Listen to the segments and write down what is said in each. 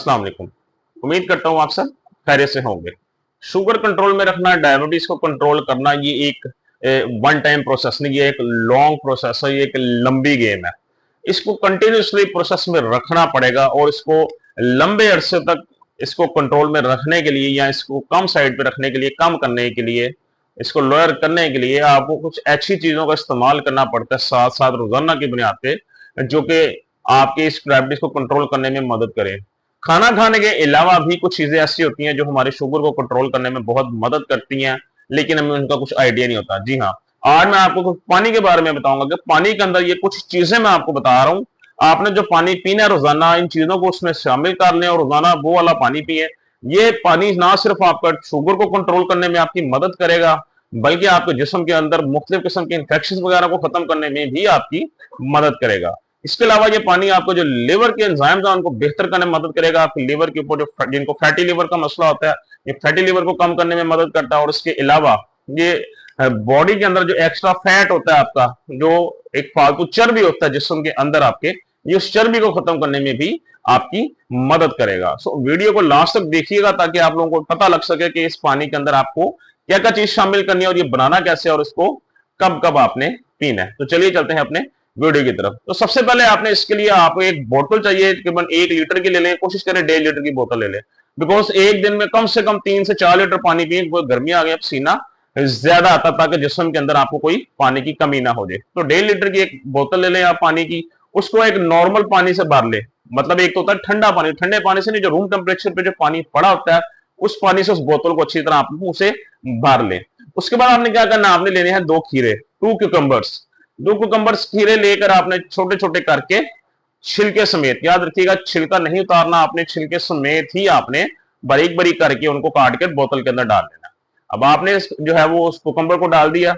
अस्सलाम वालेकुम। उम्मीद करता हूँ आप सब खैरियत से होंगे। शुगर कंट्रोल में रखना, डायबिटीज को कंट्रोल करना, ये एक वन टाइम प्रोसेस नहीं, ये एक लॉन्ग प्रोसेस है, ये एक लंबी गेम है। इसको कंटिन्यूसली प्रोसेस में रखना पड़ेगा और इसको लंबे अरसे तक इसको कंट्रोल में रखने के लिए या इसको कम साइड पे रखने के लिए, कम करने के लिए, इसको लोअर करने के लिए आपको कुछ अच्छी चीजों का इस्तेमाल करना पड़ता है साथ साथ रोजाना की बुनियाद पे, जो कि आपके इस डायबिटीज को कंट्रोल करने में मदद करें। खाना खाने के अलावा भी कुछ चीजें ऐसी होती हैं जो हमारे शुगर को कंट्रोल करने में बहुत मदद करती हैं, लेकिन हमें उनका कुछ आइडिया नहीं होता। जी हाँ, आज मैं आपको कुछ पानी के बारे में बताऊंगा कि पानी के अंदर ये कुछ चीजें मैं आपको बता रहा हूँ। आपने जो पानी पीना है रोजाना, इन चीजों को उसमें शामिल कर लें और रोजाना वो वाला पानी पिए। ये पानी ना सिर्फ आपका शुगर को कंट्रोल करने में आपकी मदद करेगा, बल्कि आपके जिस्म के अंदर मुख्तलिफ किस्म के इन्फेक्शन वगैरह को खत्म करने में भी आपकी मदद करेगा। इसके अलावा ये पानी आपको जो लिवर के एंजाइम्स है उनको बेहतर करने में मदद करेगा। आपके लिवर के ऊपर जो जिनको फैटी लिवर का मसला होता है, ये फैटी लिवर को कम करने में मदद करता है। और इसके अलावा ये बॉडी के अंदर जो एक्स्ट्रा फैट होता है आपका, जो एक फालतू चर्बी होता है जिस्म के अंदर आपके, ये उस चर्बी को खत्म करने में भी आपकी मदद करेगा। सो वीडियो को लास्ट तक देखिएगा ताकि आप लोगों को पता लग सके कि इस पानी के अंदर आपको क्या क्या चीज शामिल करनी है और ये बनाना कैसे है और इसको कब कब आपने पीना है। तो चलिए चलते हैं अपने वीडियो की तरफ। तो सबसे पहले आपने इसके लिए आपको एक बोतल चाहिए, तकरीबन 1 लीटर की ले लें, कोशिश करें 1.5 लीटर की बोतल ले लें, बिकॉज एक दिन में कम से कम 3 से 4 लीटर पानी पिए। गर्मी आ गई, पसीना ज्यादा आता, ताकि जिस्म के अंदर आपको कोई पानी की कमी ना हो जाए। तो 1.5 लीटर की एक बोतल ले लें आप पानी की, उसको एक नॉर्मल पानी से भर ले। मतलब एक तो होता है ठंडा पानी, ठंडे पानी से नहीं, जो रूम टेम्परेचर पे जो पानी पड़ा होता है उस पानी से उस बोतल को अच्छी तरह आप उसे भर ले। उसके बाद आपने क्या करना, आपने लेने हैं 2 खीरे, 2 क्यूकम्बर्स। 2 क्यूकम्बर्स खीरे लेकर आपने छोटे छोटे करके छिलके समेत, याद रखिएगा छिलका नहीं उतारना, आपने छिलके समेत ही आपने बारीक बारीक करके उनको काट कर बोतल के अंदर डाल देना। अब आपने जो है वो उस कुकम्बर को डाल दिया।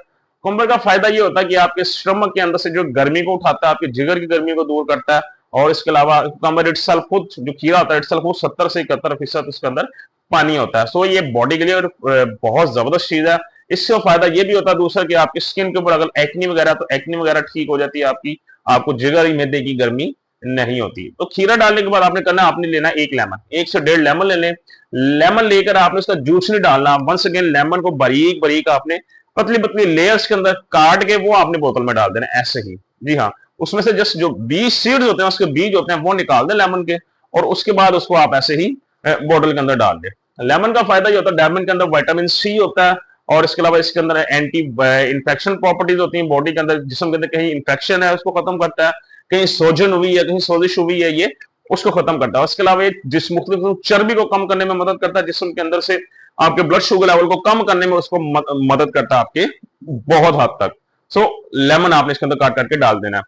कुकम्बर का फायदा ये होता है कि आपके स्टमक के अंदर से जो गर्मी को उठाता है, आपके जिगर की गर्मी को दूर करता है। और इसके अलावा कुकम्बर इटसेल्फ खुद, जो खीरा होता है इटसेल्फ खुद 70 से 71% इसके अंदर पानी होता है। सो ये बॉडी के लिए बहुत जबरदस्त चीज है। इससे फायदा ये भी होता है दूसरा कि आपकी स्किन के ऊपर अगर एक्नी वगैरह, तो एक्नी वगैरह ठीक हो जाती है आपकी, आपको जिगर मैदे की गर्मी नहीं होती। तो खीरा डालने के बाद आपने करना, आपने लेना 1 लेमन, 1 से 1.5 लेमन ले लें। लेमन लेकर आपने उसका जूस नहीं डालना, वंस अगेन लेमन को बारीक बारीक आपने पतली पतली लेयर्स के अंदर काट के वो आपने बोतल में डाल देना ऐसे ही। जी हाँ, उसमें से जस्ट जो बीज सीड्स होते हैं, उसके बीज होते हैं, वो निकाल दें लेमन के, और उसके बाद उसको आप ऐसे ही बोतल के अंदर डाल दें। लेमन का फायदा ये होता है, लेमन के अंदर विटामिन सी होता है, और इसके अलावा इसके अंदर एंटी इन्फेक्शन प्रॉपर्टीज होती हैं। बॉडी के अंदर, जिस्म के अंदर कहीं इन्फेक्शन है उसको खत्म करता है, कहीं सोजन हुई है, कहीं सोजिश हुई है, ये उसको खत्म करता है। उसके अलावा जिस मुख्तलिफ चर्बी को कम करने में मदद करता है, जिस्म के अंदर से आपके ब्लड शुगर लेवल को कम करने में उसको मदद करता है आपके बहुत हद तक। सो लेमन आपने इसके अंदर काट करके डाल देना है।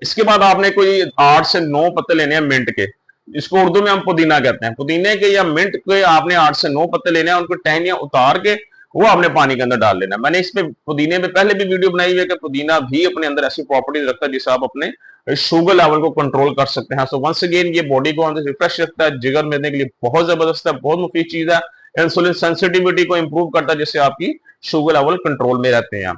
इसके बाद आपने कोई 8 से 9 पत्ते लेने हैं मिंट के, इसको उर्दू में हम पुदीना कहते हैं। पुदीने के या मिंट के आपने 8 से 9 पत्ते लेने हैं, उनको टहनियां उतार के वो आपने पानी के अंदर डाल लेना। मैंने इस पे पुदीने पे पहले भी वीडियो बनाई हुई है कि पुदीना भी अपने अंदर ऐसी प्रॉपर्टीज रखता है जिससे आप अपने शुगर लेवल को कंट्रोल कर सकते हैं। सो वंस अगेन ये बॉडी को अंदर रिफ्रेश रखता है, जिगर मिलने के लिए बहुत जबरदस्त है, बहुत मुफीद चीज है। इंसुलिन सेंसिटिविटी को इंप्रूव करता है, जिससे आपकी शुगर लेवल कंट्रोल में रहते हैं।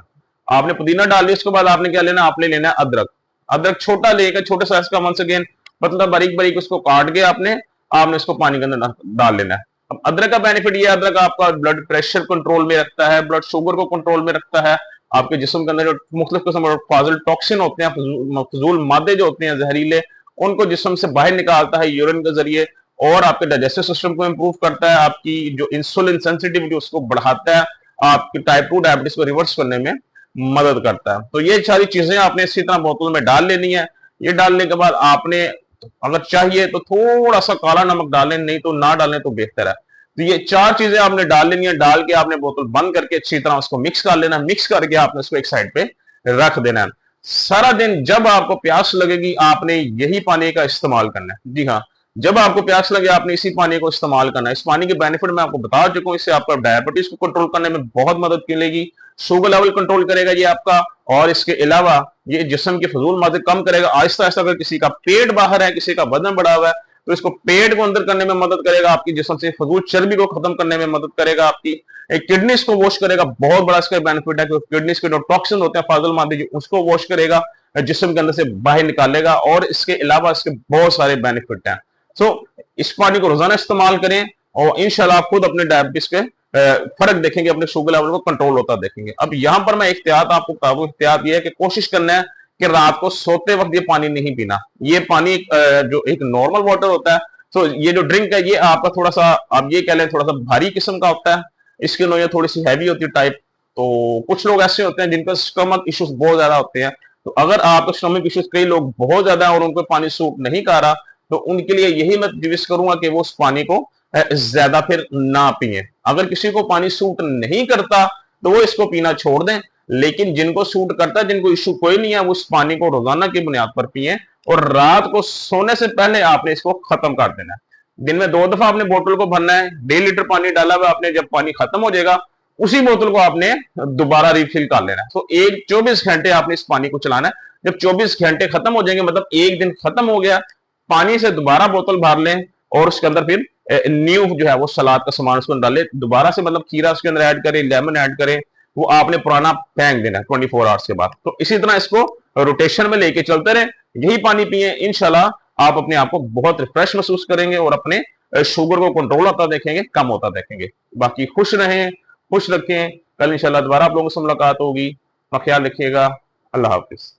आपने पुदीना डाल लिया, उसके बाद आपने क्या लेना, आपने लेना है अदरक। अदरक छोटा लेकर, छोटे साइज का, वंस अगेन मतलब बारीक बारीक उसको काट के आपने आपने इसको पानी के अंदर डाल लेना है। अब अदरक का बेनिफिट ये, अदरक आपका ब्लड प्रेशर कंट्रोल में रखता है, ब्लड शुगर को कंट्रोल में रखता है। आपके जिस्म के अंदर जो मुख्तलिफ किस्म फाजिल टॉक्सिन होते हैं, फजूल मादे जो होते हैं जहरीले, उनको जिस्म से बाहर निकालता है यूरिन के जरिए, और आपके डाइजेस्टिव सिस्टम को इंप्रूव करता है, आपकी जो इंसुलिन सेंसिटिविटी उसको बढ़ाता है, आपकी टाइप 2 डायबिटीज को रिवर्स करने में मदद करता है। तो ये सारी चीजें आपने इसी तरह बोतल में डाल लेनी है। ये डालने के बाद आपने अगर चाहिए तो थोड़ा सा काला नमक डालें, नहीं तो ना डालें तो बेहतर है। तो ये 4 चीजें आपने डाल लेनी है। डाल के आपने बोतल बंद करके अच्छी तरह उसको मिक्स कर लेना। मिक्स करके आपने उसको एक साइड पे रख देना है। सारा दिन जब आपको प्यास लगेगी आपने यही पानी का इस्तेमाल करना है। जी हाँ, जब आपको प्यास लगे आपने इसी पानी को इस्तेमाल करना है। इस पानी के बेनिफिट मैं आपको बता चुका हूं, इससे आपका डायबिटीज को कंट्रोल करने में बहुत मदद मिलेगी, शुगर लेवल कंट्रोल करेगा ये आपका, और इसके अलावा ये जिस्म के फजूल मादे कम करेगा। आहिस्ता आहिस्ता अगर किसी का पेट बाहर है, किसी का वजन बढ़ा हुआ है, तो इसको पेट को अंदर करने में मदद करेगा, आपकी जिस्म से फजूल चर्बी को खत्म करने में मदद करेगा, आपकी एक किडनीज को वॉश करेगा। बहुत बड़ा इसका बेनिफिट है कि किडनीज के जो टॉक्सिन होते हैं फाजिल मादे, उसको वॉश करेगा, जिस्म के अंदर से बाहर निकालेगा। और इसके अलावा इसके बहुत सारे बेनिफिट हैं। सो इस पानी को रोजाना इस्तेमाल करें और इंशाल्लाह आप खुद अपने डायबिटीज के फर्क देखेंगे, अपने शुगर लेवल को कंट्रोल होता देखेंगे। अब यहां पर मैं एहतियात आपको बता दूं, एहतियात ये है कि कोशिश करना है कि रात को सोते वक्त ये पानी नहीं पीना। ये पानी जो एक नॉर्मल वाटर होता है, तो ये जो ड्रिंक है ये आपका थोड़ा सा, आप ये कह लें थोड़ा सा भारी किस्म का होता है, इसकी नोयत थोड़ी सी हैवी होती है टाइप। तो कुछ लोग ऐसे होते हैं जिनका स्टमक इश्यूज बहुत ज्यादा होते हैं, तो अगर आपका स्टमक इश्यूज कई लोग बहुत ज्यादा है और उनको पानी सूट नहीं कर रहा, तो उनके लिए यही मैं सजेस्ट करूंगा कि वो उस पानी को ज्यादा फिर ना पिए। अगर किसी को पानी सूट नहीं करता तो वो इसको पीना छोड़ दें, लेकिन जिनको सूट करता है, जिनको इश्यू कोई नहीं है, वो उस पानी को रोजाना की बुनियाद पर पिए और रात को सोने से पहले आपने इसको खत्म कर देना है। दिन में 2 दफा आपने बोतल को भरना है, 1.5 लीटर पानी डाला हुआ आपने, जब पानी खत्म हो जाएगा उसी बोतल को आपने दोबारा रिफिल कर लेना है। तो एक 24 घंटे आपने इस पानी को चलाना है। जब 24 घंटे खत्म हो जाएंगे, मतलब एक दिन खत्म हो गया, पानी से दोबारा बोतल भर लें और उसके अंदर फिर न्यू जो है वो सलाद का सामान उसको डाले दोबारा से, मतलब खीरा उसके अंदर ऐड करें, लेमन ऐड करें, वो आपने पुराना फेंक देना है 24 आवर्स के बाद। तो इसी तरह इसको रोटेशन में लेके चलते रहे, यही पानी पिए, इंशाल्लाह आप अपने आप को बहुत रिफ्रेश महसूस करेंगे और अपने शुगर को कंट्रोल होता देखेंगे, कम होता देखेंगे। बाकी खुश रहें, खुश रखें। कल इंशाल्लाह दोबारा आप लोगों से मुलाकात होगी। अपना ख्याल रखिएगा। अल्लाह हाफिज।